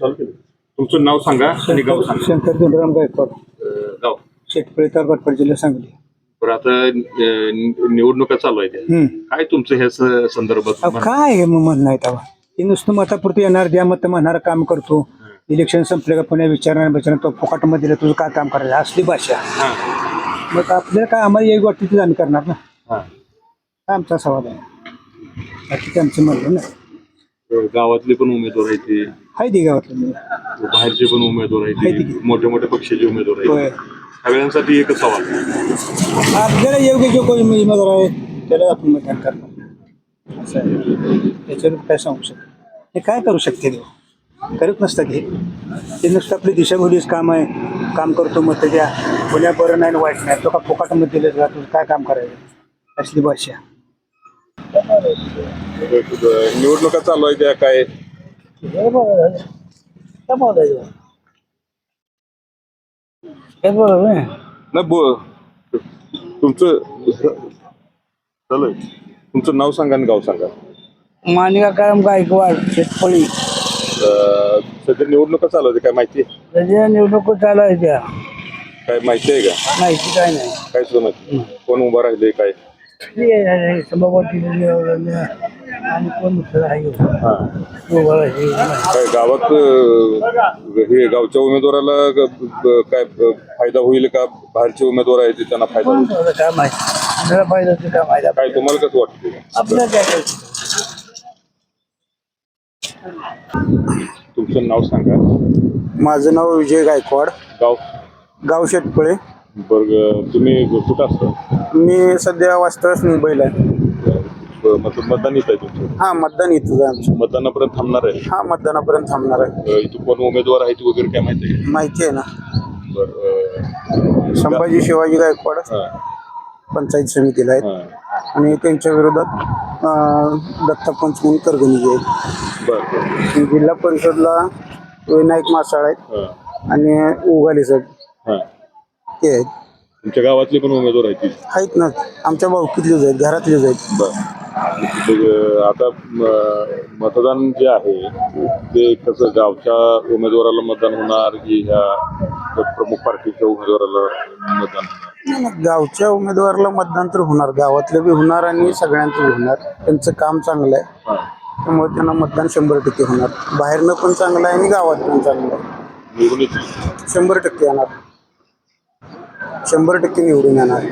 तुमचं नाव सांगा आणि गाव सांगा. शंकर धोंडराम गायकवाड, गाव शेतपळी तालुका जिल्हा सांगली. बरं, आता निवडणुका चालू आहेत, काय तुमचं ह्या संदर्भात म्हणणं? काय आहे मग म्हणणं आहे तेव्हा हे नुसतं मतापुरती येणार द्या मत म्हणणार काम करतो. इलेक्शन संपले का पुण्या विचारणार तो फुकाटमध्ये दिलं तुझं काय काम करायचं असली भाषा. मग आपल्याला काय आम्हाला एक वाटतं ते आम्ही करणार ना. काय आमचा सवाल आहे बाकी त्यांचं म्हणलं ना. गावातले पण उमेदवार आहेत ते, आहे ती गावातलं बाहेरचे पण उमेदवार आहेत ते, मोठ्या मोठ्या पक्षाचे उमेदवार आहेत. सगळ्यांसाठी एकच सवाल, आपल्याला योग्य जो कोणी उमेदवार आहे त्याला आपण मतदान करणार असं आहे. त्याच्यावर काय सांगू शकतो हे काय करू शकते ते करत नसतात. हे नुसतं आपली दिशाभूलीच काम आहे. काम करतो मत द्या पुण्या बरं नाही वाईट नाही तो का फुकाटमध्ये दिलं तुझं काय काम करायचं असली भाषा. निवडणुका चालू आहेत त्या काय तुमचं चालू तुमचं नाव सांगा आणि गाव सांगा. मानिका कायम गायकवाड शेतपळी. सध्या निवडणुका चालू आहेत, काय माहिती आहे? सध्या निवडणूक चालू आहे त्या काय माहिती आहे का? माहिती काय नाही. काय सुद्धा माहिती? कोण उभा राहिले काय? सभापती आणि कोण दुसरं आहे काय गावात हे गावच्या उमेदवाराला काय फायदा होईल का? बाहेरचे उमेदवार आहेत त्यांना फायदा होईल काय माहिती फायदा काय माहिती काय तुम्हाला कसं वाटतं? आपल्याला काय तुमचं नाव सांगा. माझं नाव विजय गायकवाड, गाव गाव शेटपळे. बरं, तुम्ही कुठं असता? मी सध्या वास्तव्यास मुंबईला आहे. मतदान येत आहे तुमचं? हा मतदान इथं आमचं. मतदानापर्यंत थांबणार आहे? हा मतदानापर्यंत थांबणार आहे. इथं कोण उमेदवार आहेत वगैरे काय माहिती आहे? माहिती आहे ना. बरं, संभाजी शिवाजी गायकवाड पंचायत समितीला आहेत आणि त्यांच्या विरोधात दत्ता पंचमून करगणीचे आहेत. बरं, जिल्हा परिषदला विनायक मासाळ आहेत आणि उगाले साहेब ते आहेत. तुमच्या गावातले पण उमेदवार आहेत ना. आमच्या भाऊकीतलेच आहेत, घरातलेच आहेत. बरं, आता मतदान जे आहे ते कसं गावच्या उमेदवाराला मतदान होणार की ह्या प्रमुख पार्टीच्या उमेदवाराला मतदान होणार? गावच्या उमेदवाराला मतदान तर होणार, गावातलं बी होणार आणि सगळ्यांचं बी होणार. त्यांचं काम चांगलं आहे त्यामुळे त्यांना मतदान 100% होणार. बाहेरनं पण चांगलं आहे आणि गावात पण चांगलं आहे. 100% येणार, 100% निवडून येणार.